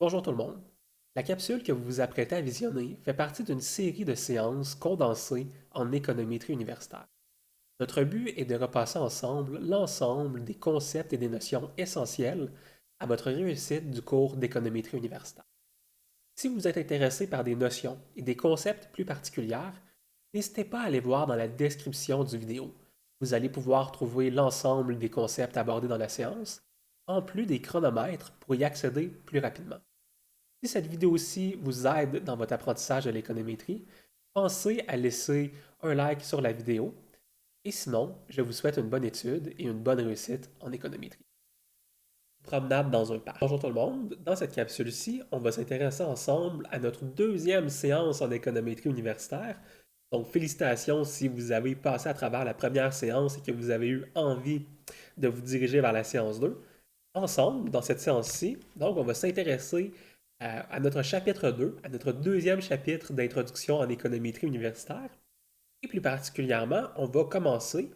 Bonjour tout le monde. La capsule que vous vous apprêtez à visionner fait partie d'une série de séances condensées en économétrie universitaire. Notre but est de repasser ensemble l'ensemble des concepts et des notions essentielles à votre réussite du cours d'économétrie universitaire. Si vous êtes intéressé par des notions et des concepts plus particuliers, n'hésitez pas à aller voir dans la description du vidéo. Vous allez pouvoir trouver l'ensemble des concepts abordés dans la séance, en plus des chronomètres pour y accéder plus rapidement. Si cette vidéo-ci vous aide dans votre apprentissage de l'économétrie, pensez à laisser un like sur la vidéo. Et sinon, je vous souhaite une bonne étude et une bonne réussite en économétrie. Promenade dans un parc. Bonjour tout le monde. Dans cette capsule-ci, on va s'intéresser ensemble à notre deuxième séance en économétrie universitaire. Donc, félicitations si vous avez passé à travers la première séance et que vous avez eu envie de vous diriger vers la séance 2. Ensemble, dans cette séance-ci, donc, on va s'intéresser à notre chapitre 2, à notre deuxième chapitre d'introduction en économétrie universitaire. Et plus particulièrement, on va commencer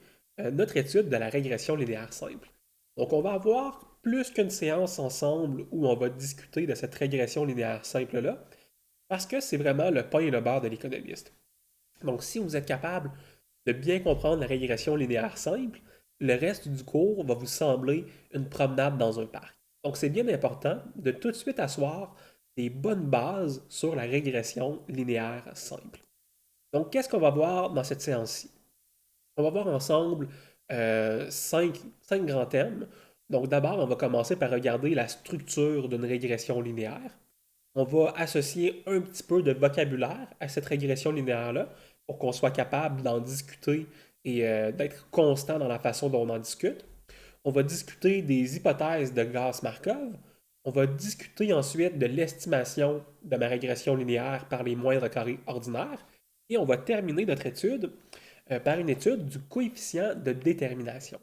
notre étude de la régression linéaire simple. Donc, on va avoir plus qu'une séance ensemble où on va discuter de cette régression linéaire simple-là, parce que c'est vraiment le pain et le beurre de l'économiste. Donc, si vous êtes capable de bien comprendre la régression linéaire simple, le reste du cours va vous sembler une promenade dans un parc. Donc, c'est bien important de tout de suite asseoir des bonnes bases sur la régression linéaire simple. Donc, qu'est-ce qu'on va voir dans cette séance-ci? On va voir ensemble cinq grands thèmes. Donc, d'abord, on va commencer par regarder la structure d'une régression linéaire. On va associer un petit peu de vocabulaire à cette régression linéaire-là pour qu'on soit capable d'en discuter et d'être constant dans la façon dont on en discute. On va discuter des hypothèses de Gauss-Markov. On va discuter ensuite de l'estimation de ma régression linéaire par les moindres carrés ordinaires. Et on va terminer notre étude par une étude du coefficient de détermination.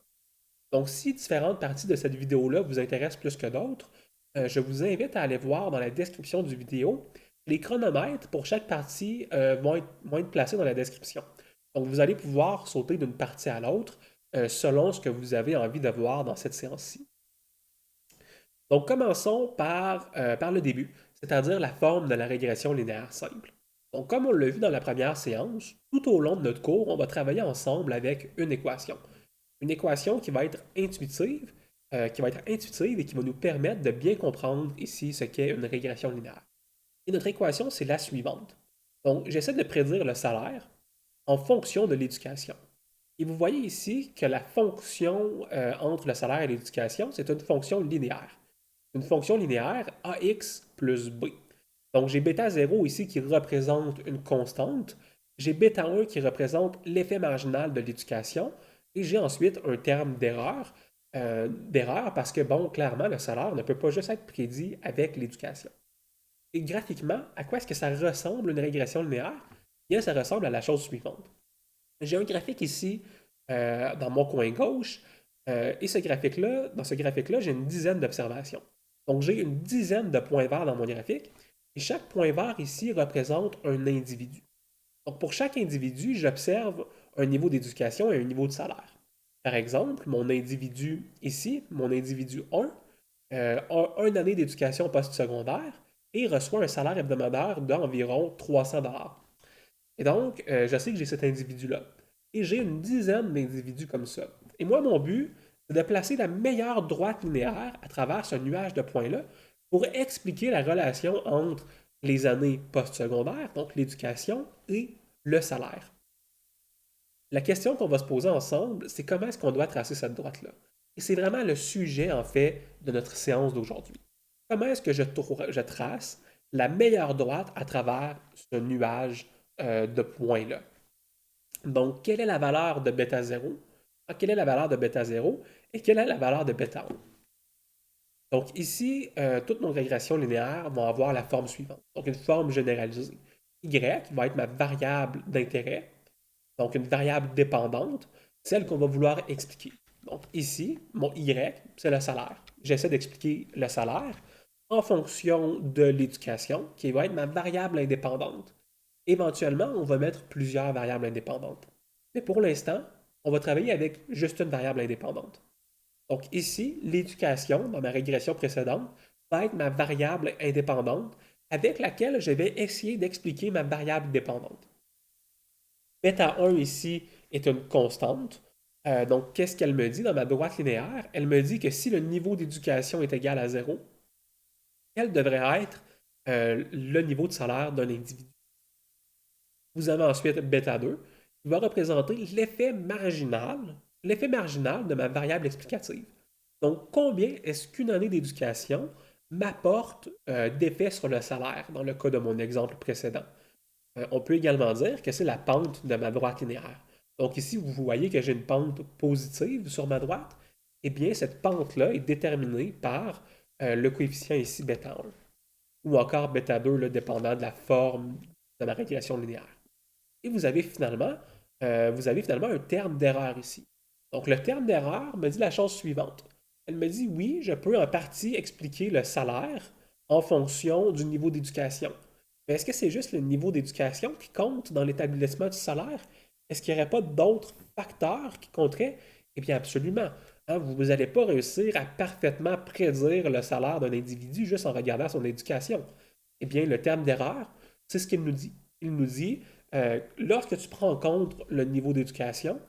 Donc, si différentes parties de cette vidéo-là vous intéressent plus que d'autres, je vous invite à aller voir dans la description du vidéo. Les chronomètres pour chaque partie vont être placés dans la description. Donc, vous allez pouvoir sauter d'une partie à l'autre selon ce que vous avez envie de voir dans cette séance-ci. Donc, commençons par le début, c'est-à-dire la forme de la régression linéaire simple. Donc, comme on l'a vu dans la première séance, tout au long de notre cours, on va travailler ensemble avec une équation. Une équation qui va être intuitive et qui va nous permettre de bien comprendre ici ce qu'est une régression linéaire. Et notre équation, c'est la suivante. Donc, j'essaie de prédire le salaire en fonction de l'éducation. Et vous voyez ici que la fonction entre le salaire et l'éducation, c'est une fonction linéaire. Une fonction linéaire ax plus b. Donc j'ai bêta 0 ici qui représente une constante, j'ai bêta 1 qui représente l'effet marginal de l'éducation, et j'ai ensuite un terme d'erreur parce que, bon, clairement, le salaire ne peut pas juste être prédit avec l'éducation. Et graphiquement, à quoi est-ce que ça ressemble une régression linéaire? Bien, ça ressemble à la chose suivante. J'ai un graphique ici dans mon coin gauche, et dans ce graphique-là, j'ai une dizaine d'observations. Donc, j'ai une dizaine de points verts dans mon graphique, et chaque point vert ici représente un individu. Donc, pour chaque individu, j'observe un niveau d'éducation et un niveau de salaire. Par exemple, mon individu ici, mon individu 1, a une année d'éducation postsecondaire et reçoit un salaire hebdomadaire d'environ 300 dollars. Et donc, je sais que j'ai cet individu-là. Et j'ai une dizaine d'individus comme ça. Et moi, mon but, c'est de placer la meilleure droite linéaire à travers ce nuage de points-là pour expliquer la relation entre les années postsecondaires, donc l'éducation, et le salaire. La question qu'on va se poser ensemble, c'est comment est-ce qu'on doit tracer cette droite-là. Et c'est vraiment le sujet, en fait, de notre séance d'aujourd'hui. Comment est-ce que je trace la meilleure droite à travers ce nuage de points-là? Donc, quelle est la valeur de bêta 0? Quelle est la valeur de bêta 0? Et quelle est la valeur de bêta 1? Donc ici, toutes nos régressions linéaires vont avoir la forme suivante. Donc une forme généralisée. Y va être ma variable d'intérêt, donc une variable dépendante, celle qu'on va vouloir expliquer. Donc ici, mon Y, c'est le salaire. J'essaie d'expliquer le salaire en fonction de l'éducation, qui va être ma variable indépendante. Éventuellement, on va mettre plusieurs variables indépendantes. Mais pour l'instant, on va travailler avec juste une variable indépendante. Donc ici, l'éducation, dans ma régression précédente, va être ma variable indépendante avec laquelle je vais essayer d'expliquer ma variable dépendante. Bêta 1 ici est une constante. Donc, qu'est-ce qu'elle me dit dans ma droite linéaire? Elle me dit que si le niveau d'éducation est égal à 0, quel devrait être le niveau de salaire d'un individu? Vous avez ensuite bêta 2 qui va représenter l'effet marginal de ma variable explicative. Donc, combien est-ce qu'une année d'éducation m'apporte d'effet sur le salaire dans le cas de mon exemple précédent? On peut également dire que c'est la pente de ma droite linéaire. Donc ici, vous voyez que j'ai une pente positive sur ma droite. Eh bien, cette pente-là est déterminée par le coefficient ici bêta 1 ou encore bêta 2, là, dépendant de la forme de ma régression linéaire. Et vous avez finalement un terme d'erreur ici. Donc le terme d'erreur me dit la chose suivante. Elle me dit oui, je peux en partie expliquer le salaire en fonction du niveau d'éducation. Mais est-ce que c'est juste le niveau d'éducation qui compte dans l'établissement du salaire? Est-ce qu'il n'y aurait pas d'autres facteurs qui compteraient? Eh bien, absolument. Hein, vous n'allez pas réussir à parfaitement prédire le salaire d'un individu juste en regardant son éducation. Eh bien, le terme d'erreur, c'est ce qu'il nous dit. Il nous dit, lorsque tu prends en compte le niveau d'éducation,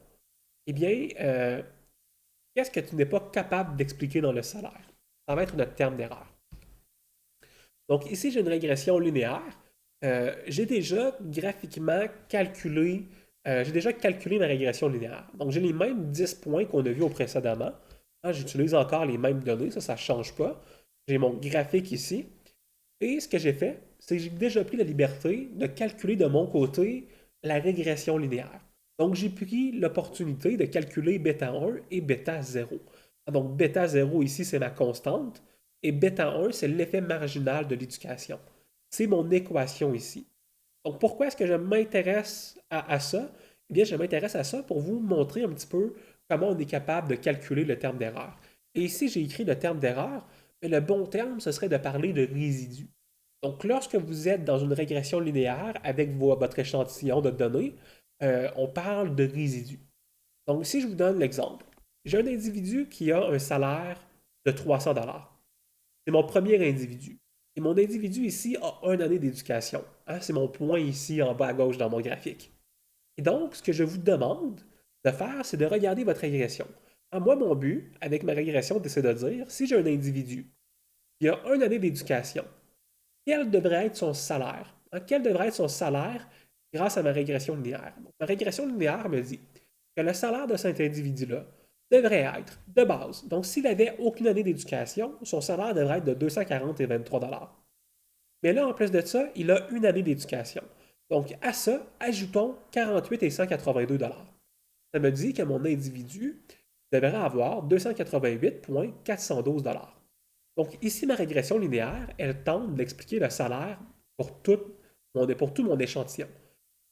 eh bien, qu'est-ce que tu n'es pas capable d'expliquer dans le salaire? Ça va être notre terme d'erreur. Donc ici, j'ai une régression linéaire. J'ai déjà graphiquement calculé, j'ai déjà calculé ma régression linéaire. Donc j'ai les mêmes 10 points qu'on a vus au précédemment. Hein, j'utilise encore les mêmes données, ça ne change pas. J'ai mon graphique ici. Et ce que j'ai fait, c'est que j'ai déjà pris la liberté de calculer de mon côté la régression linéaire. Donc j'ai pris l'opportunité de calculer bêta 1 et bêta 0. Donc bêta 0 ici, c'est ma constante. Et bêta 1, c'est l'effet marginal de l'éducation. C'est mon équation ici. Donc pourquoi est-ce que je m'intéresse à ça? Eh bien, je m'intéresse à ça pour vous montrer un petit peu comment on est capable de calculer le terme d'erreur. Et ici, j'ai écrit le terme d'erreur, mais le bon terme, ce serait de parler de résidu. Donc, lorsque vous êtes dans une régression linéaire avec votre échantillon de données, on parle de résidu. Donc, si je vous donne l'exemple, j'ai un individu qui a un salaire de 300 $. C'est mon premier individu. Et mon individu ici a une année d'éducation. Hein, c'est mon point ici en bas à gauche dans mon graphique. Et donc, ce que je vous demande de faire, c'est de regarder votre régression. Hein, moi, mon but avec ma régression, c'est de dire, si j'ai un individu qui a une année d'éducation, quel devrait être son salaire? Hein, quel devrait être son salaire grâce à ma régression linéaire? Donc, ma régression linéaire me dit que le salaire de cet individu-là devrait être de base. Donc, s'il n'avait aucune année d'éducation, son salaire devrait être de 240 et 23 $. Mais là, en plus de ça, il a une année d'éducation. Donc, à ça, ajoutons 48 et 182 $. Ça me dit que mon individu devrait avoir 288,412 $. Donc, ici, ma régression linéaire, elle tente d'expliquer le salaire pour tout mon échantillon.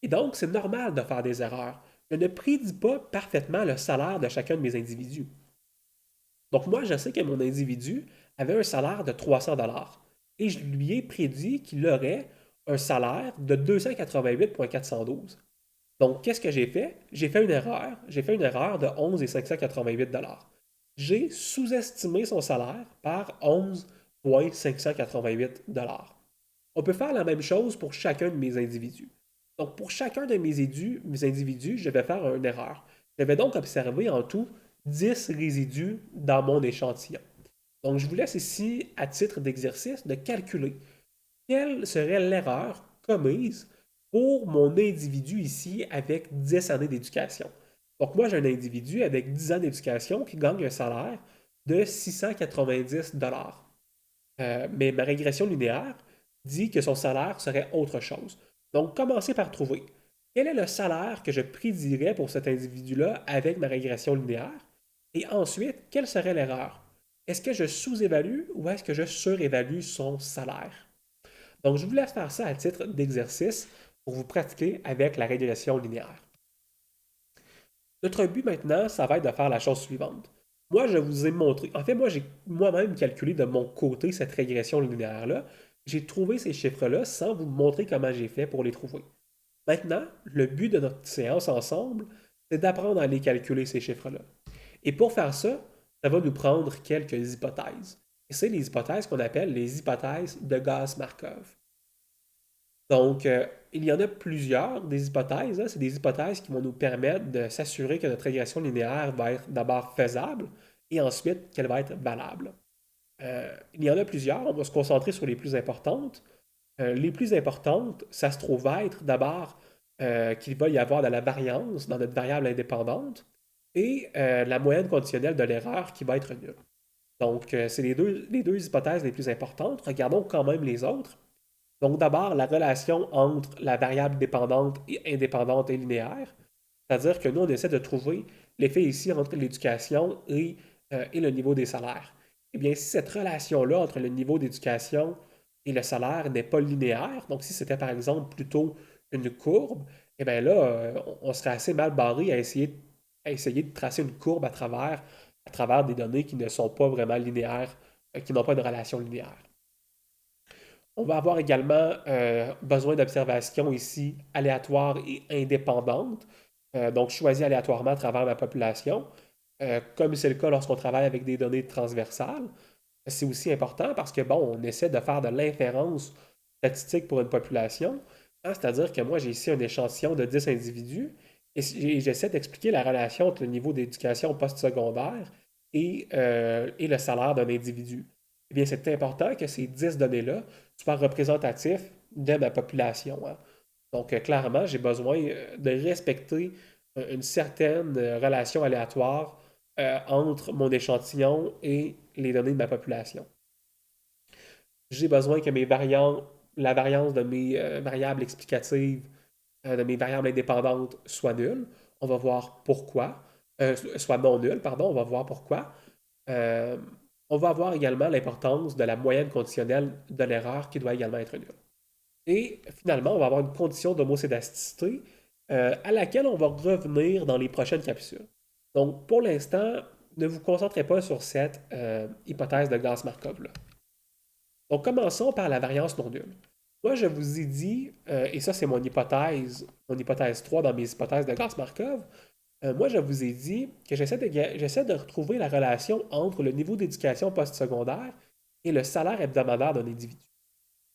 Et donc, c'est normal de faire des erreurs. Je ne prédis pas parfaitement le salaire de chacun de mes individus. Donc, moi, je sais que mon individu avait un salaire de 300 $ et je lui ai prédit qu'il aurait un salaire de 288,412. Donc, qu'est-ce que j'ai fait? J'ai fait une erreur. J'ai fait une erreur de 11 et 588 $. J'ai sous-estimé son salaire par 11,588 $. On peut faire la même chose pour chacun de mes individus. Donc, pour chacun de mes individus, je vais faire une erreur. Je vais donc observer en tout 10 résidus dans mon échantillon. Donc, je vous laisse ici, à titre d'exercice, de calculer quelle serait l'erreur commise pour mon individu ici avec 10 années d'éducation. Donc, moi, j'ai un individu avec 10 ans d'éducation qui gagne un salaire de 690 $. Mais ma régression linéaire dit que son salaire serait autre chose. Donc, commencez par trouver quel est le salaire que je prédirais pour cet individu-là avec ma régression linéaire. Et ensuite, quelle serait l'erreur? Est-ce que je sous-évalue ou est-ce que je surévalue son salaire? Donc, je vous laisse faire ça à titre d'exercice pour vous pratiquer avec la régression linéaire. Notre but maintenant, ça va être de faire la chose suivante. Moi, je vous ai montré, en fait, moi, j'ai moi-même calculé de mon côté cette régression linéaire-là. J'ai trouvé ces chiffres-là sans vous montrer comment j'ai fait pour les trouver. Maintenant, le but de notre séance ensemble, c'est d'apprendre à aller calculer ces chiffres-là. Et pour faire ça, ça va nous prendre quelques hypothèses. et c'est les hypothèses qu'on appelle les hypothèses de Gauss-Markov. Donc, il y en a plusieurs des hypothèses, hein. C'est des hypothèses qui vont nous permettre de s'assurer que notre régression linéaire va être d'abord faisable et ensuite qu'elle va être valable. Il y en a plusieurs, on va se concentrer sur les plus importantes. Les plus importantes, ça se trouve être d'abord qu'il va y avoir de la variance dans notre variable indépendante et la moyenne conditionnelle de l'erreur qui va être nulle. Donc, c'est les deux hypothèses les plus importantes. Regardons quand même les autres. Donc, d'abord, la relation entre la variable dépendante et indépendante est linéaire. C'est-à-dire que nous, on essaie de trouver l'effet ici entre l'éducation et le niveau des salaires. Eh bien, si cette relation-là entre le niveau d'éducation et le salaire n'est pas linéaire, donc si c'était par exemple plutôt une courbe, eh bien là, on serait assez mal barré à essayer de tracer une courbe à travers des données qui ne sont pas vraiment linéaires, qui n'ont pas de relation linéaire. On va avoir également besoin d'observations ici aléatoires et indépendantes, donc choisies aléatoirement à travers ma population, comme c'est le cas lorsqu'on travaille avec des données transversales. C'est aussi important parce que, bon, on essaie de faire de l'inférence statistique pour une population, hein, c'est-à-dire que moi, j'ai ici un échantillon de 10 individus et j'essaie d'expliquer la relation entre le niveau d'éducation postsecondaire et le salaire d'un individu. Eh bien, c'est important que ces 10 données-là soient représentatifs de ma population, hein. Donc, clairement, j'ai besoin de respecter une certaine relation aléatoire entre mon échantillon et les données de ma population. J'ai besoin que la variance de mes variables explicatives, de mes variables indépendantes soit nulle. On va voir pourquoi. Soit non nulle, pardon, on va voir pourquoi. Euh, on va voir également l'importance de la moyenne conditionnelle de l'erreur qui doit également être nulle. Et finalement, on va avoir une condition d'homocédasticité à laquelle on va revenir dans les prochaines capsules. Donc, pour l'instant, ne vous concentrez pas sur cette hypothèse de Gauss-Markov-là. Donc, commençons par la variance non nulle. Moi, je vous ai dit, et ça c'est mon hypothèse 3 dans mes hypothèses de Gauss-Markov, moi je vous ai dit que j'essaie de retrouver la relation entre le niveau d'éducation postsecondaire et le salaire hebdomadaire d'un individu.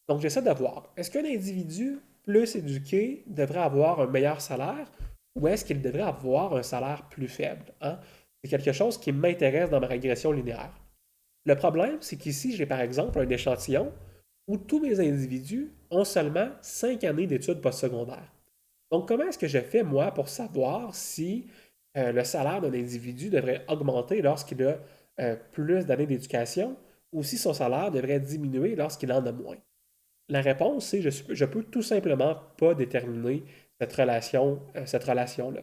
Donc, j'essaie de voir, est-ce qu'un individu plus éduqué devrait avoir un meilleur salaire ou est-ce qu'il devrait avoir un salaire plus faible, hein? C'est quelque chose qui m'intéresse dans ma régression linéaire. Le problème, c'est qu'ici, j'ai par exemple un échantillon où tous mes individus ont seulement 5 années d'études postsecondaires. Donc, comment est-ce que je fais, moi, pour savoir si le salaire d'un individu devrait augmenter lorsqu'il a plus d'années d'éducation ou si son salaire devrait diminuer lorsqu'il en a moins? La réponse, c'est je peux tout simplement pas déterminer cette relation-là.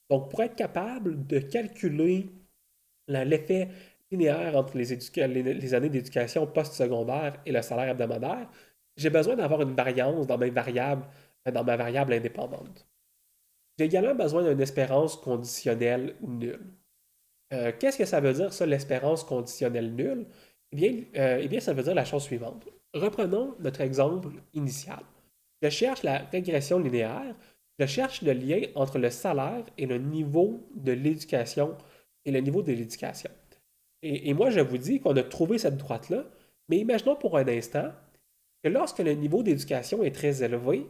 Donc, pour être capable de calculer l'effet linéaire entre les années d'éducation postsecondaire et le salaire hebdomadaire, j'ai besoin d'avoir une variance dans ma variable indépendante. J'ai également besoin d'une espérance conditionnelle nulle. Qu'est-ce que ça veut dire, ça, l'espérance conditionnelle nulle? Eh bien, ça veut dire la chose suivante. Reprenons notre exemple initial. Je cherche la régression linéaire, je cherche le lien entre le salaire et le niveau de l'éducation et le niveau de l'éducation. Et moi, je vous dis qu'on a trouvé cette droite-là, mais imaginons pour un instant que lorsque le niveau d'éducation est très élevé,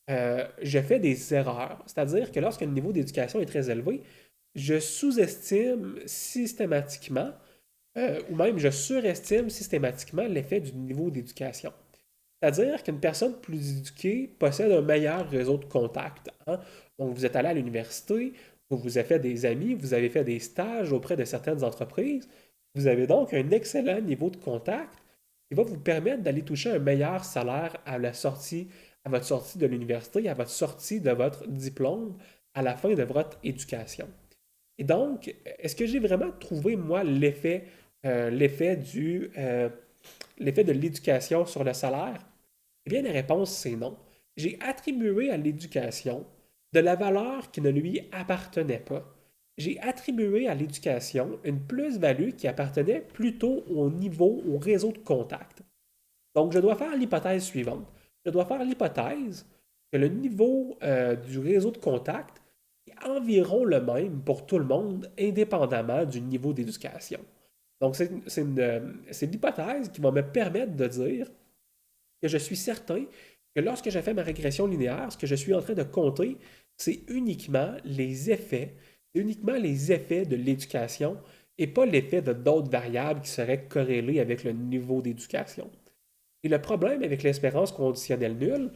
je fais des erreurs. C'est-à-dire que lorsque le niveau d'éducation est très élevé, je sous-estime systématiquement, ou même je surestime systématiquement l'effet du niveau d'éducation. C'est-à-dire qu'une personne plus éduquée possède un meilleur réseau de contacts, hein. Donc, vous êtes allé à l'université, vous vous avez fait des amis, vous avez fait des stages auprès de certaines entreprises. Vous avez donc un excellent niveau de contact qui va vous permettre d'aller toucher un meilleur salaire à votre sortie de l'université, à votre sortie de votre diplôme, à la fin de votre éducation. Et donc, est-ce que j'ai vraiment trouvé, moi, l'effet de l'éducation sur le salaire? Eh bien, la réponse, c'est non. J'ai attribué à l'éducation de la valeur qui ne lui appartenait pas. J'ai attribué à l'éducation une plus-value qui appartenait plutôt au réseau de contact. Donc, je dois faire l'hypothèse suivante. Je dois faire l'hypothèse que le niveau du réseau de contact est environ le même pour tout le monde, indépendamment du niveau d'éducation. Donc, c'est l'hypothèse qui va me permettre de dire que je suis certain que lorsque j'ai fait ma régression linéaire, ce que je suis en train de compter, c'est uniquement les effets de l'éducation et pas l'effet de d'autres variables qui seraient corrélées avec le niveau d'éducation. Et le problème avec l'espérance conditionnelle nulle,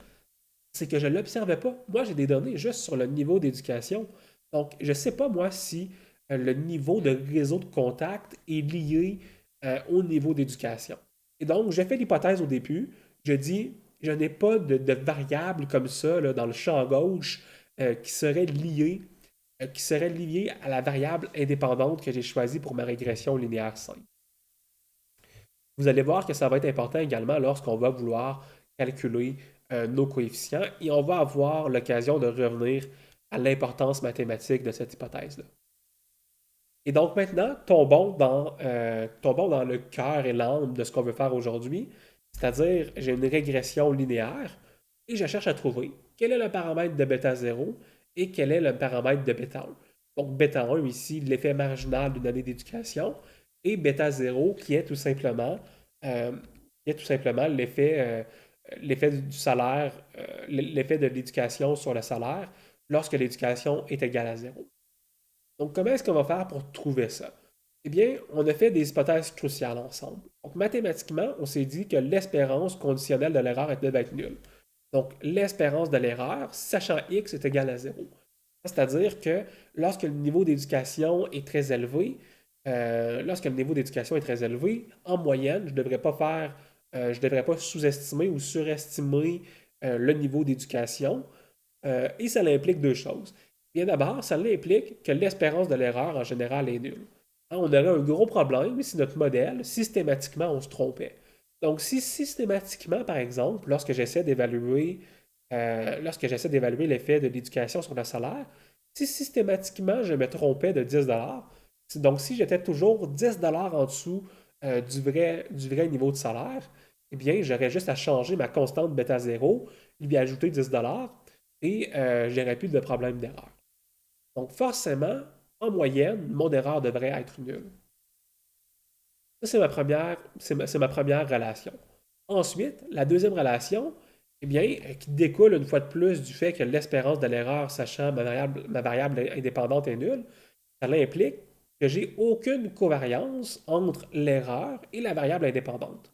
c'est que je ne l'observais pas. Moi, j'ai des données juste sur le niveau d'éducation. Donc, je ne sais pas, moi, si le niveau de réseau de contact est lié au niveau d'éducation. Et donc, j'ai fait l'hypothèse au début. Je dis, je n'ai pas de variable comme ça là, dans le champ gauche qui serait liée à la variable indépendante que j'ai choisie pour ma régression linéaire simple. Vous allez voir que ça va être important également lorsqu'on va vouloir calculer nos coefficients et on va avoir l'occasion de revenir à l'importance mathématique de cette hypothèse-là. Et donc maintenant, tombons dans le cœur et l'âme de ce qu'on veut faire aujourd'hui, c'est-à-dire j'ai une régression linéaire et je cherche à trouver quel est le paramètre de bêta 0 et quel est le paramètre de bêta 1. Donc bêta 1 ici, l'effet marginal d'une année d'éducation, et bêta 0 euh, qui est tout simplement l'effet du salaire, l'effet de l'éducation sur le salaire lorsque l'éducation est égale à 0. Donc, comment est-ce qu'on va faire pour trouver ça? Eh bien, on a fait des hypothèses cruciales ensemble. Donc, mathématiquement, on s'est dit que l'espérance conditionnelle de l'erreur devait être nulle. Donc, l'espérance de l'erreur, sachant x, est égale à 0. C'est-à-dire que lorsque le niveau d'éducation est très élevé, en moyenne, je ne devrais pas sous-estimer ou surestimer le niveau d'éducation. Et ça implique deux choses. Bien d'abord, ça implique que l'espérance de l'erreur en général est nulle. Hein, on aurait un gros problème si notre modèle, systématiquement, on se trompait. Donc, si systématiquement, par exemple, lorsque j'essaie d'évaluer l'effet de l'éducation sur le salaire, si systématiquement je me trompais de 10 donc si j'étais toujours 10 en dessous du vrai niveau de salaire, eh bien, j'aurais juste à changer ma constante bêta 0, lui ajouter 10 et j'aurais plus de problème d'erreur. Donc, forcément, en moyenne, mon erreur devrait être nulle. Ça, c'est ma première relation. Ensuite, la deuxième relation, eh bien, qui découle une fois de plus du fait que l'espérance de l'erreur, sachant ma variable indépendante est nulle, ça implique que j'ai aucune covariance entre l'erreur et la variable indépendante.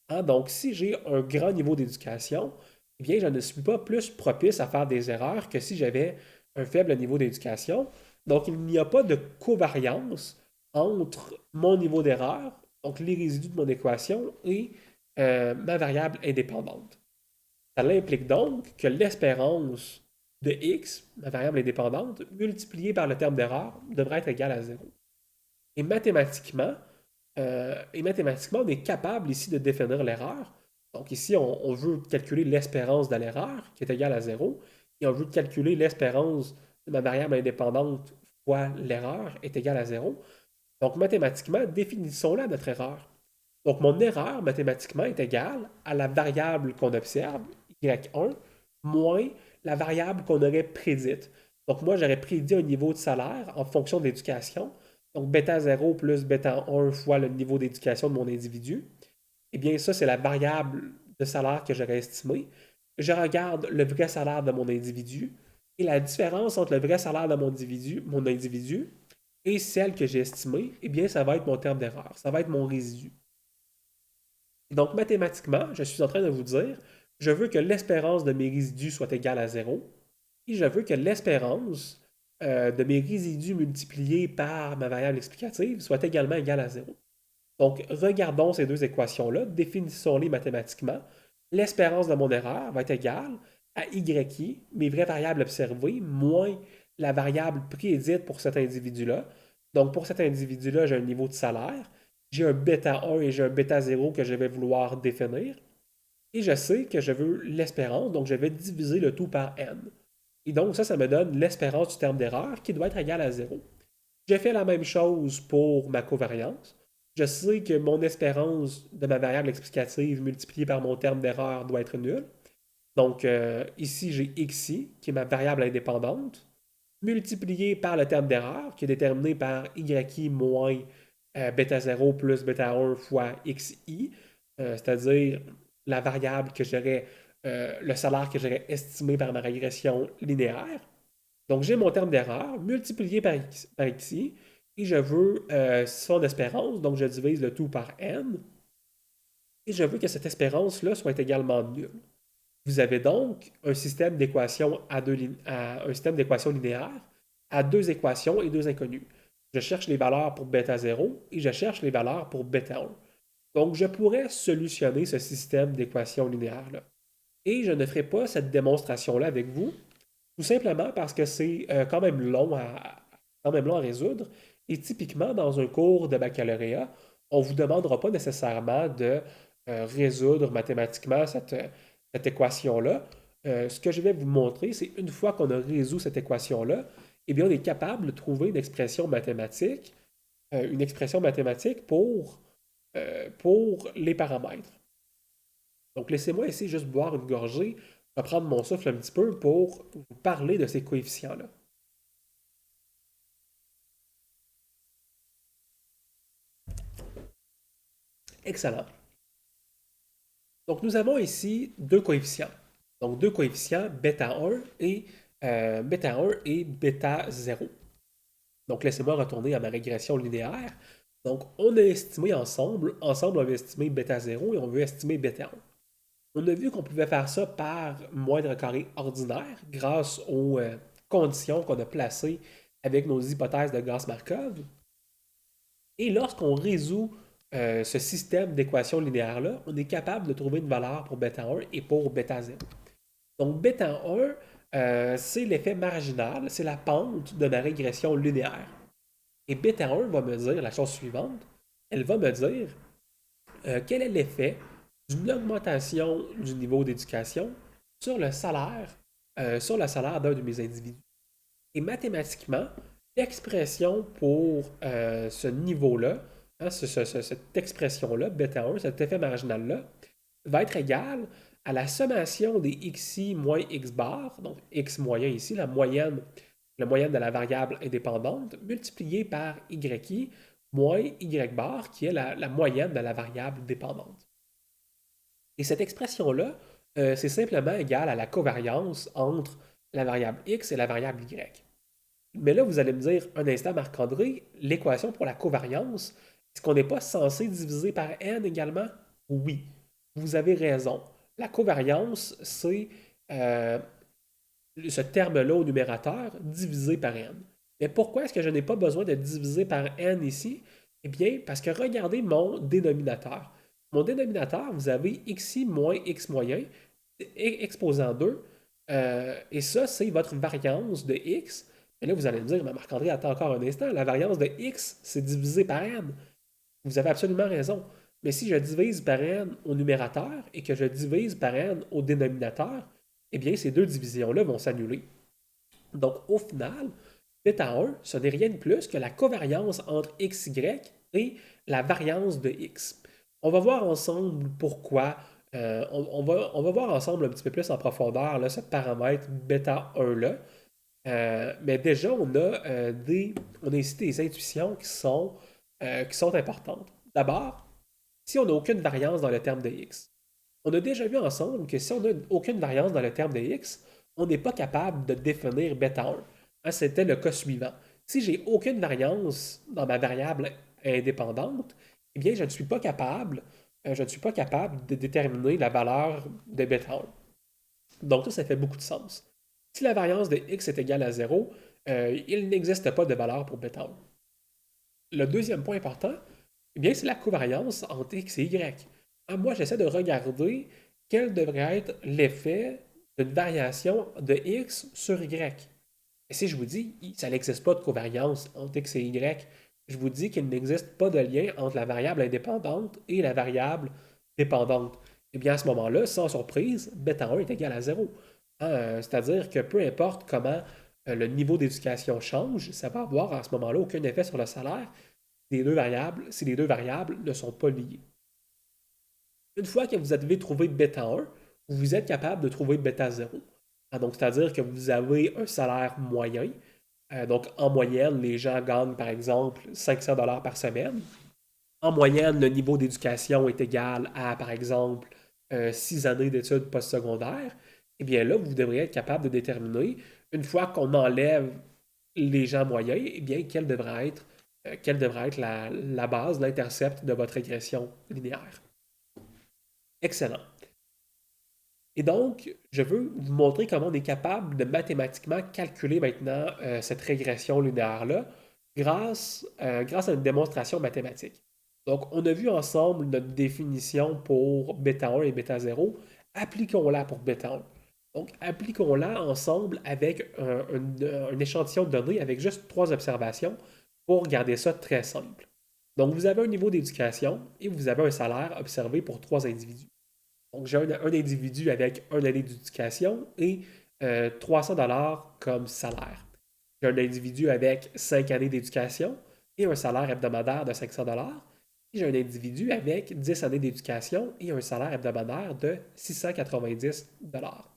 Hein, donc, si j'ai un grand niveau d'éducation, eh bien, je ne suis pas plus propice à faire des erreurs que si j'avais un faible niveau d'éducation. Donc, il n'y a pas de covariance entre mon niveau d'erreur, donc les résidus de mon équation, et ma variable indépendante. Ça implique donc que l'espérance de x, ma variable indépendante, multipliée par le terme d'erreur, devrait être égale à 0. Et mathématiquement, on est capable ici de définir l'erreur. Donc ici, on veut calculer l'espérance de l'erreur, qui est égale à 0, et on veut calculer l'espérance de ma variable indépendante fois l'erreur est égale à 0. Donc mathématiquement, définissons-la notre erreur. Donc mon erreur, mathématiquement, est égale à la variable qu'on observe, y1, moins la variable qu'on aurait prédite. Donc moi, j'aurais prédit un niveau de salaire en fonction de l'éducation, donc bêta 0 plus bêta 1 fois le niveau d'éducation de mon individu. Eh bien, ça, c'est la variable de salaire que j'aurais estimée. Je regarde le vrai salaire de mon individu et la différence entre le vrai salaire de mon individu et celle que j'ai estimée, eh bien, ça va être mon terme d'erreur, ça va être mon résidu. Et donc, mathématiquement, je suis en train de vous dire, je veux que l'espérance de mes résidus soit égale à 0 et je veux que l'espérance de mes résidus multipliés par ma variable explicative soit également égale à 0. Donc, regardons ces deux équations-là, définissons-les mathématiquement. L'espérance de mon erreur va être égale à yi, mes vraies variables observées, moins la variable prédite pour cet individu-là. Donc, pour cet individu-là, j'ai un niveau de salaire, j'ai un bêta 1 et j'ai un bêta 0 que je vais vouloir définir. Et je sais que je veux l'espérance, donc je vais diviser le tout par n. Et donc, ça me donne l'espérance du terme d'erreur qui doit être égale à 0. J'ai fait la même chose pour ma covariance. Je sais que mon espérance de ma variable explicative multipliée par mon terme d'erreur doit être nulle. Donc ici, j'ai xi, qui est ma variable indépendante, multiplié par le terme d'erreur, qui est déterminé par yi moins bêta 0 plus bêta 1 fois xi, c'est-à-dire la variable que j'aurais, le salaire que j'aurais estimé par ma régression linéaire. Donc, j'ai mon terme d'erreur multiplié par xi et je veux son espérance, donc je divise le tout par n et je veux que cette espérance-là soit également nulle. Vous avez donc un système d'équations un système d'équations linéaires à deux équations et deux inconnues. Je cherche les valeurs pour bêta 0 et je cherche les valeurs pour bêta 1. Donc, je pourrais solutionner ce système d'équations linéaires-là. Et je ne ferai pas cette démonstration-là avec vous, tout simplement parce que c'est quand même long à résoudre. Et typiquement, dans un cours de baccalauréat, on ne vous demandera pas nécessairement de résoudre mathématiquement cette équation-là. Ce que je vais vous montrer, c'est une fois qu'on a résolu cette équation-là, eh bien, on est capable de trouver une expression mathématique pour les paramètres. Donc, laissez-moi ici juste boire une gorgée, reprendre mon souffle un petit peu pour vous parler de ces coefficients-là. Excellent. Donc, nous avons ici deux coefficients. Donc, deux coefficients, bêta 1 et bêta 0. Donc, laissez-moi retourner à ma régression linéaire. Donc, on a estimé ensemble on veut estimer bêta 0 et on veut estimer bêta 1. On a vu qu'on pouvait faire ça par moindre carré ordinaire grâce aux conditions qu'on a placées avec nos hypothèses de Gauss-Markov. Et lorsqu'on résout ce système d'équations linéaires-là, on est capable de trouver une valeur pour bêta 1 et pour bêta 0. Donc, bêta 1, c'est l'effet marginal, c'est la pente de ma régression linéaire. Et bêta 1 va me dire la chose suivante, elle va me dire quel est l'effet d'une augmentation du niveau d'éducation sur le salaire d'un de mes individus. Et mathématiquement, l'expression pour ce niveau-là, hein, cette expression-là, bêta 1, cet effet marginal-là, va être égal à la sommation des xi moins x bar, donc x moyen ici, la moyenne de la variable indépendante, multipliée par yi moins y bar, qui est la moyenne de la variable dépendante. Et cette expression-là, c'est simplement égal à la covariance entre la variable x et la variable y. Mais là, vous allez me dire, un instant, Marc-André, l'équation pour la covariance, est-ce qu'on n'est pas censé diviser par n également? Oui, vous avez raison. La covariance, c'est ce terme-là au numérateur divisé par n. Mais pourquoi est-ce que je n'ai pas besoin de diviser par n ici? Eh bien, parce que regardez mon dénominateur. Mon dénominateur, vous avez xi moins x moyen exposant 2. Et ça, c'est votre variance de x. Et là, vous allez me dire, mais Marc-André, attends encore un instant, la variance de x, c'est divisé par n. Vous avez absolument raison. Mais si je divise par n au numérateur et que je divise par n au dénominateur, eh bien, ces deux divisions-là vont s'annuler. Donc, au final, bêta 1, ce n'est rien de plus que la covariance entre xy et la variance de x. On va voir ensemble pourquoi, on va voir ensemble un petit peu plus en profondeur là, ce paramètre bêta 1-là. Mais déjà, on a ici des intuitions qui sont importantes. D'abord, si on n'a aucune variance dans le terme de x, on a déjà vu ensemble que si on n'a aucune variance dans le terme de x, on n'est pas capable de définir bêta 1. Hein, c'était le cas suivant. Si j'ai aucune variance dans ma variable indépendante, eh bien, je ne suis pas capable de déterminer la valeur de bêta 1. Donc, ça fait beaucoup de sens. Si la variance de x est égale à 0, il n'existe pas de valeur pour bêta 1. Le deuxième point important, eh bien, c'est la covariance entre x et y. Moi, j'essaie de regarder quel devrait être l'effet d'une variation de x sur y. Et si je vous dis, ça n'existe pas de covariance entre x et y, je vous dis qu'il n'existe pas de lien entre la variable indépendante et la variable dépendante. Eh bien, à ce moment-là, sans surprise, bêta 1 est égal à 0. C'est-à-dire que peu importe comment le niveau d'éducation change, ça va avoir à ce moment-là aucun effet sur le salaire des deux variables si les deux variables ne sont pas liées. Une fois que vous avez trouvé bêta 1, vous êtes capable de trouver bêta 0. Donc, c'est-à-dire que vous avez un salaire moyen. Donc, en moyenne, les gens gagnent, par exemple, 500 $ par semaine. En moyenne, le niveau d'éducation est égal à, par exemple, 6 années d'études postsecondaires, eh bien là, vous devriez être capable de déterminer, une fois qu'on enlève les gens moyens, eh bien, quelle devrait être la base, l'intercept de votre régression linéaire. Excellent. Et donc, je veux vous montrer comment on est capable de mathématiquement calculer maintenant cette régression linéaire-là grâce à une démonstration mathématique. Donc, on a vu ensemble notre définition pour bêta 1 et bêta 0. Appliquons-la pour bêta 1. Donc, appliquons-la ensemble avec un échantillon de données avec juste 3 observations pour garder ça très simple. Donc, vous avez un niveau d'éducation et vous avez un salaire observé pour 3 individus. Donc, j'ai un individu avec une année d'éducation et 300 dollars comme salaire. J'ai un individu avec 5 années d'éducation et un salaire hebdomadaire de 500 dollars. Et j'ai un individu avec 10 années d'éducation et un salaire hebdomadaire de 690 dollars.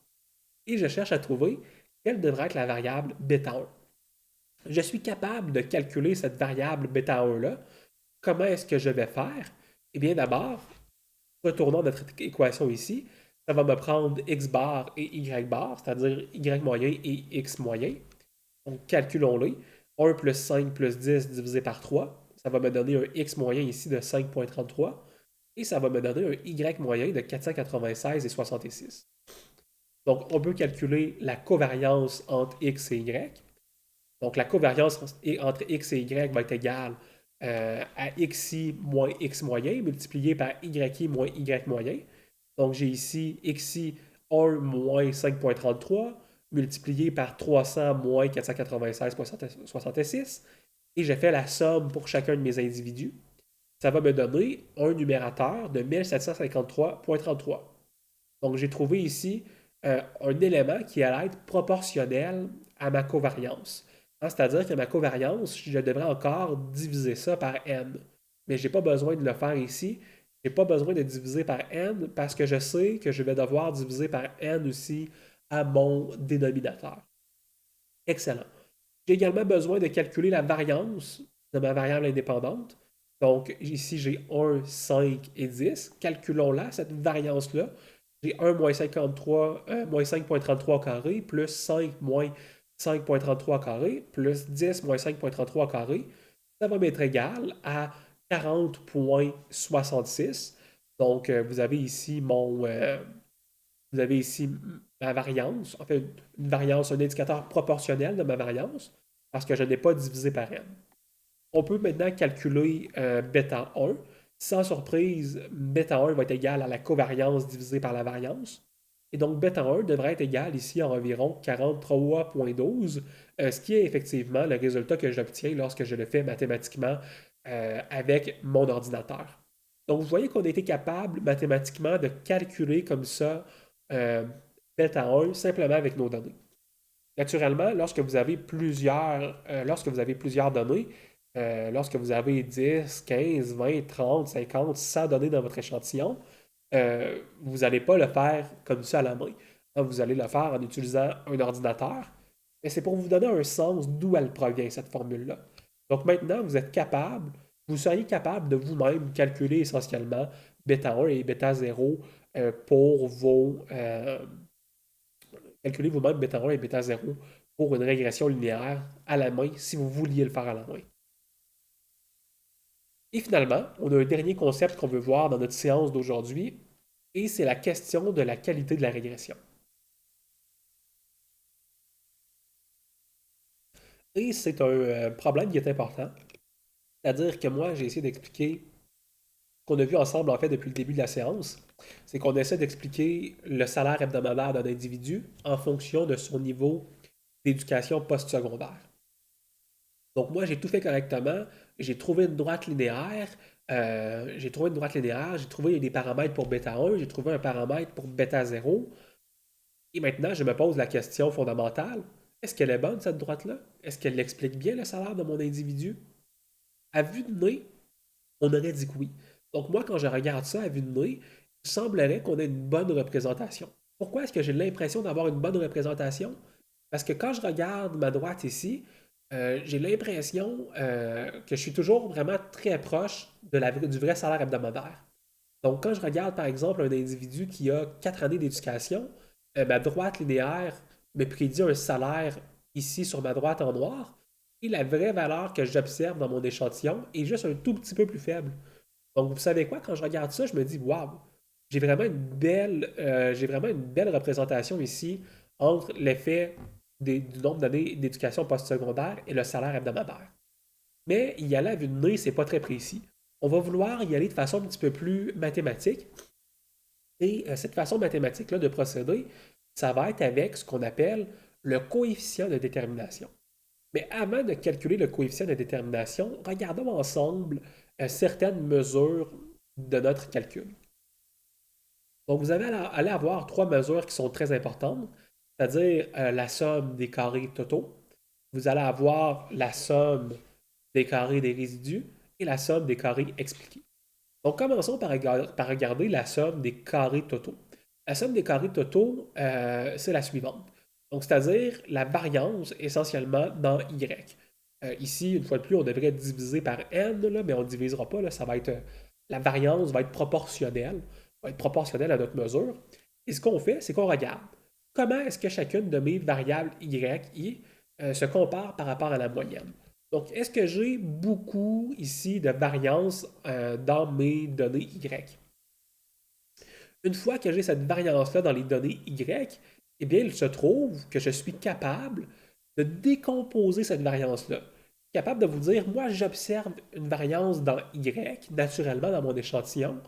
Et je cherche à trouver quelle devrait être la variable bêta 1. Je suis capable de calculer cette variable bêta 1-là. Comment est-ce que je vais faire? Eh bien, d'abord, retournons à notre équation ici, ça va me prendre x bar et y bar, c'est-à-dire y moyen et x moyen. Donc, calculons-les. 1 plus 5 plus 10 divisé par 3, ça va me donner un x moyen ici de 5,33 et ça va me donner un y moyen de 496 et 66. Donc, on peut calculer la covariance entre x et y. Donc, la covariance entre x et y va être égale à xi moins x moyen multiplié par yi moins y moyen. Donc, j'ai ici xi 1 moins 5,33 multiplié par 300 moins 496,66 et je fais la somme pour chacun de mes individus. Ça va me donner un numérateur de 1753,33. Donc, j'ai trouvé ici un élément qui allait être proportionnel à ma covariance. C'est-à-dire que ma covariance, je devrais encore diviser ça par n. Mais je n'ai pas besoin de le faire ici. Je n'ai pas besoin de diviser par n parce que je sais que je vais devoir diviser par n aussi à mon dénominateur. Excellent. J'ai également besoin de calculer la variance de ma variable indépendante. Donc, ici, j'ai 1, 5 et 10. Calculons-la, cette variance-là. J'ai 1 moins 53, moins 5,33 au carré, plus 5 moins 5,33 au carré, plus 10 moins 5,33 au carré. Ça va m'être égal à 40,66. Donc, vous avez ici ma variance, en fait, une variance, un indicateur proportionnel de ma variance, parce que je n'ai pas divisé par n. On peut maintenant calculer bêta 1. Sans surprise, bêta 1 va être égal à la covariance divisée par la variance. Et donc, bêta 1 devrait être égal ici à environ 43,12, ce qui est effectivement le résultat que j'obtiens lorsque je le fais mathématiquement avec mon ordinateur. Donc, vous voyez qu'on a été capable mathématiquement de calculer comme ça euh, bêta 1 simplement avec nos données. Naturellement, lorsque vous avez plusieurs données, lorsque vous avez 10, 15, 20, 30, 50, 100 données dans votre échantillon, vous n'allez pas le faire comme ça à la main. Vous allez le faire en utilisant un ordinateur. Mais c'est pour vous donner un sens d'où elle provient, cette formule-là. Donc maintenant, vous seriez capable de vous-même calculer essentiellement bêta 1 et bêta 0 pour calculer vous-même bêta 1 et bêta 0 pour une régression linéaire à la main si vous vouliez le faire à la main. Et finalement, on a un dernier concept qu'on veut voir dans notre séance d'aujourd'hui, et c'est la question de la qualité de la régression. Et c'est un problème qui est important, c'est-à-dire que moi, j'ai essayé d'expliquer ce qu'on a vu ensemble en fait depuis le début de la séance, c'est qu'on essaie d'expliquer le salaire hebdomadaire d'un individu en fonction de son niveau d'éducation postsecondaire. Donc moi, j'ai tout fait correctement. J'ai trouvé une droite linéaire. J'ai trouvé des paramètres pour bêta 1, j'ai trouvé un paramètre pour bêta 0. Et maintenant, je me pose la question fondamentale. Est-ce qu'elle est bonne, cette droite-là? Est-ce qu'elle explique bien le salaire de mon individu? À vue de nez, on aurait dit que oui. Donc moi, quand je regarde ça à vue de nez, il semblerait qu'on ait une bonne représentation. Pourquoi est-ce que j'ai l'impression d'avoir une bonne représentation? Parce que quand je regarde ma droite ici, j'ai l'impression que je suis toujours vraiment très proche du vrai salaire hebdomadaire. Donc, quand je regarde, par exemple, un individu qui a 4 années d'éducation, ma droite linéaire me prédit un salaire ici sur ma droite en noir, et la vraie valeur que j'observe dans mon échantillon est juste un tout petit peu plus faible. Donc, vous savez quoi, quand je regarde ça, je me dis, waouh, j'ai vraiment une belle représentation ici entre l'effet du nombre d'années d'éducation postsecondaire et le salaire hebdomadaire. Mais y aller à vue de nez, c'est pas très précis. On va vouloir y aller de façon un petit peu plus mathématique. Et cette façon mathématique-là de procéder, ça va être avec ce qu'on appelle le coefficient de détermination. Mais avant de calculer le coefficient de détermination, regardons ensemble certaines mesures de notre calcul. Donc, vous allez avoir trois mesures qui sont très importantes, c'est-à-dire la somme des carrés totaux. Vous allez avoir la somme des carrés des résidus et la somme des carrés expliqués. Donc, commençons par regarder la somme des carrés totaux. La somme des carrés totaux, c'est la suivante. Donc, c'est-à-dire la variance essentiellement dans Y. Ici, une fois de plus, on devrait diviser par n, là, mais on ne divisera pas. Là, la variance va être proportionnelle à notre mesure. Et ce qu'on fait, c'est qu'on regarde comment est-ce que chacune de mes variables y se compare par rapport à la moyenne. Donc, est-ce que j'ai beaucoup ici de variance dans mes données y? Une fois que j'ai cette variance-là dans les données y, eh bien, il se trouve que je suis capable de décomposer cette variance-là. Capable de vous dire, moi, j'observe une variance dans y, naturellement dans mon échantillon,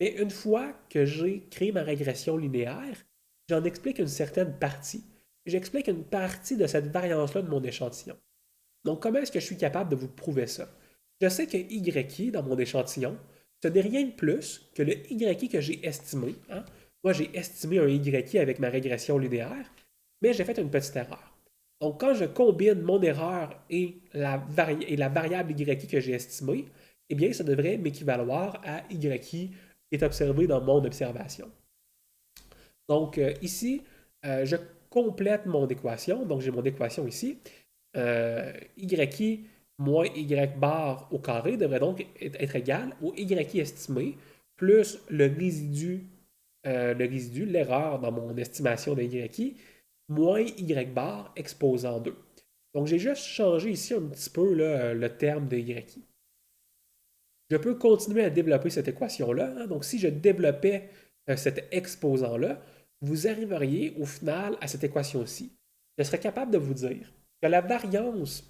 mais une fois que j'ai créé ma régression linéaire, j'en explique une certaine partie. J'explique une partie de cette variance-là de mon échantillon. Donc, comment est-ce que je suis capable de vous prouver ça? Je sais que YI dans mon échantillon, ce n'est rien de plus que le YI que j'ai estimé. Hein? Moi, j'ai estimé un YI avec ma régression linéaire, mais j'ai fait une petite erreur. Donc, quand je combine mon erreur et la variable YI que j'ai estimée, eh bien, ça devrait m'équivaloir à YI qui est observé dans mon observation. Donc, ici, je complète mon équation. Donc, j'ai mon équation ici. YI moins Y bar au carré devrait donc être égal au YI estimé plus le résidu, l'erreur dans mon estimation de YI, moins Y bar exposant 2. Donc, j'ai juste changé ici un petit peu là, le terme de YI. Je peux continuer à développer cette équation-là. Hein. Donc, si je développais cet exposant-là, vous arriveriez au final à cette équation-ci. Je serais capable de vous dire que la variance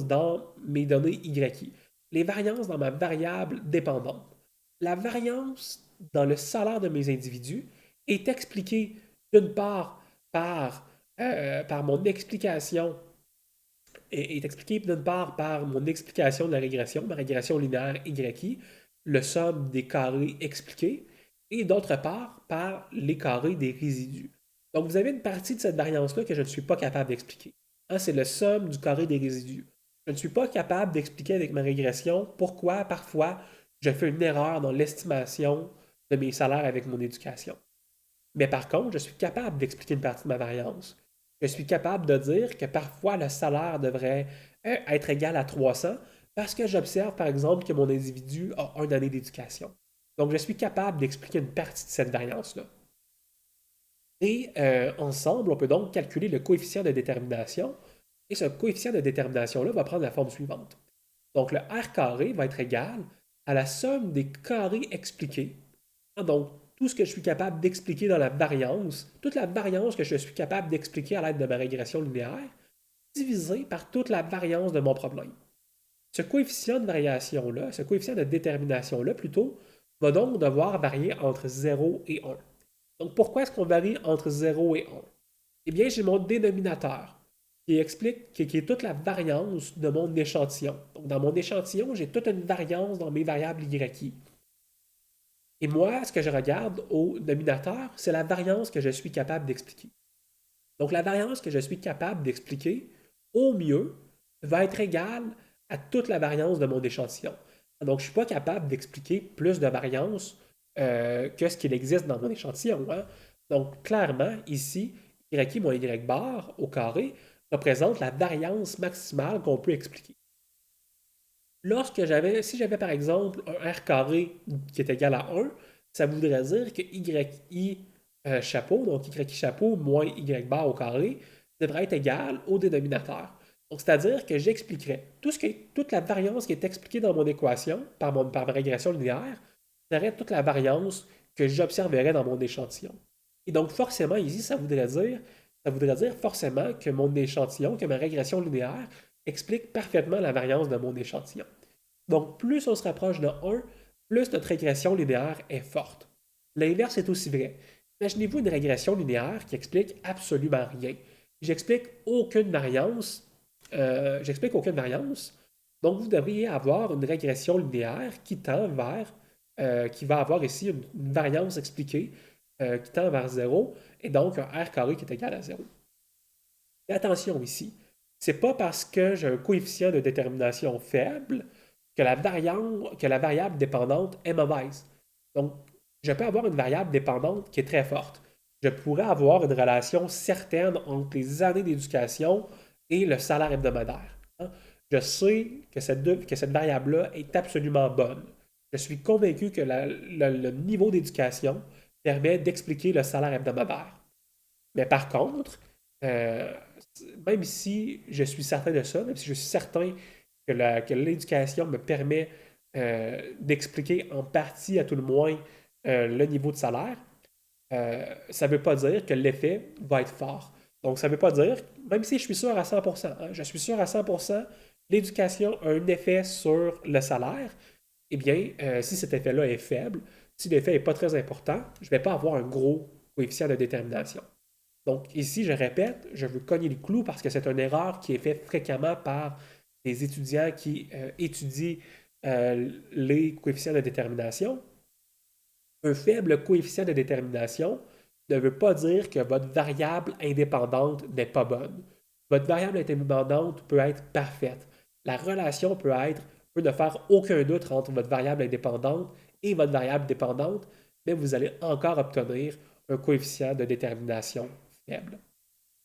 dans mes données YI, les variances dans ma variable dépendante, la variance dans le salaire de mes individus est expliquée d'une part par mon explication est expliqué d'une part par mon explication de la régression, ma régression linéaire YI, le somme des carrés expliqués, et d'autre part par les carrés des résidus. Donc vous avez une partie de cette variance-là que je ne suis pas capable d'expliquer. Hein, c'est le somme du carré des résidus. Je ne suis pas capable d'expliquer avec ma régression pourquoi parfois je fais une erreur dans l'estimation de mes salaires avec mon éducation. Mais par contre, je suis capable d'expliquer une partie de ma variance. Je suis capable de dire que parfois le salaire devrait être égal à 300 parce que j'observe par exemple que mon individu a une année d'éducation. Donc je suis capable d'expliquer une partie de cette variance-là. Et ensemble, on peut donc calculer le coefficient de détermination. Et ce coefficient de détermination-là va prendre la forme suivante. Donc le R carré va être égal à la somme des carrés expliqués. Donc tout ce que je suis capable d'expliquer dans la variance, toute la variance que je suis capable d'expliquer à l'aide de ma régression linéaire, divisé par toute la variance de mon problème. Ce coefficient de variation-là, ce coefficient de détermination-là plutôt, va donc devoir varier entre 0 et 1. Donc pourquoi est-ce qu'on varie entre 0 et 1? Eh bien, j'ai mon dénominateur qui explique, qui est toute la variance de mon échantillon. Donc dans mon échantillon, j'ai toute une variance dans mes variables YI. Et moi, ce que je regarde au nominateur, c'est la variance que je suis capable d'expliquer. Donc, la variance que je suis capable d'expliquer, au mieux, va être égale à toute la variance de mon échantillon. Donc, je ne suis pas capable d'expliquer plus de variance que ce qu'il existe dans mon échantillon. Hein. Donc, clairement, ici, y moins y bar au carré représente la variance maximale qu'on peut expliquer. Si j'avais par exemple un R carré qui est égal à 1, ça voudrait dire que YI chapeau, donc YI chapeau moins Y bar au carré, devrait être égal au dénominateur. Donc, c'est-à-dire que j'expliquerais toute la variance qui est expliquée dans mon équation par ma régression linéaire serait toute la variance que j'observerais dans mon échantillon. Et donc, forcément, ici, ça voudrait dire forcément que mon échantillon, que ma régression linéaire explique parfaitement la variance de mon échantillon. Donc, plus on se rapproche de 1, plus notre régression linéaire est forte. L'inverse est aussi vrai. Imaginez-vous une régression linéaire qui explique absolument rien. J'explique aucune variance. J'explique aucune variance. Donc, vous devriez avoir une régression linéaire qui tend vers, qui va avoir ici une variance expliquée qui tend vers 0 et donc un R carré qui est égal à 0. Et attention ici, c'est pas parce que j'ai un coefficient de détermination faible que la variable dépendante est mauvaise. Donc, je peux avoir une variable dépendante qui est très forte. Je pourrais avoir une relation certaine entre les années d'éducation et le salaire hebdomadaire. Hein. Je sais que cette variable-là est absolument bonne. Je suis convaincu que le niveau d'éducation permet d'expliquer le salaire hebdomadaire. Mais par contre, euh, même si je suis certain de ça, même si je suis certain que l'éducation me permet d'expliquer en partie, à tout le moins, le niveau de salaire, ça ne veut pas dire que l'effet va être fort. Donc, ça ne veut pas dire, même si je suis sûr à 100%, hein, je suis sûr à 100%, l'éducation a un effet sur le salaire, eh bien, si cet effet-là est faible, si l'effet n'est pas très important, je ne vais pas avoir un gros coefficient de détermination. Donc ici, je répète, je veux cogner le clou parce que c'est une erreur qui est faite fréquemment par des étudiants qui étudient les coefficients de détermination. Un faible coefficient de détermination ne veut pas dire que votre variable indépendante n'est pas bonne. Votre variable indépendante peut être parfaite. La relation peut ne faire aucun doute entre votre variable indépendante et votre variable dépendante, mais vous allez encore obtenir un coefficient de détermination faible.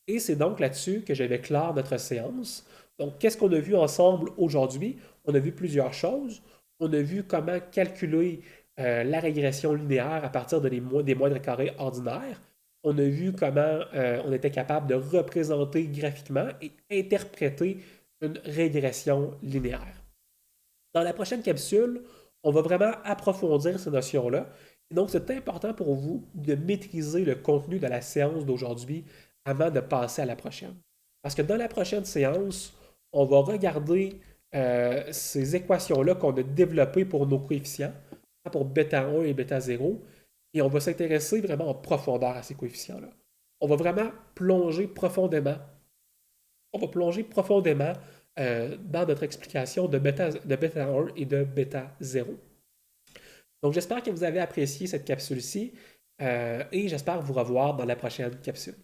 Et c'est donc là-dessus que je vais clore notre séance. Donc, qu'est-ce qu'on a vu ensemble aujourd'hui? On a vu plusieurs choses. On a vu comment calculer la régression linéaire à partir des moindres carrés ordinaires. On a vu comment on était capable de représenter graphiquement et interpréter une régression linéaire. Dans la prochaine capsule, on va vraiment approfondir ces notions-là. Et donc, c'est important pour vous de maîtriser le contenu de la séance d'aujourd'hui avant de passer à la prochaine. Parce que dans la prochaine séance, on va regarder ces équations-là qu'on a développées pour nos coefficients, pour bêta 1 et bêta 0, et on va s'intéresser vraiment en profondeur à ces coefficients-là. On va vraiment plonger profondément. On va plonger profondément dans notre explication de bêta 1 et de bêta 0. Donc, j'espère que vous avez apprécié cette capsule-ci et j'espère vous revoir dans la prochaine capsule.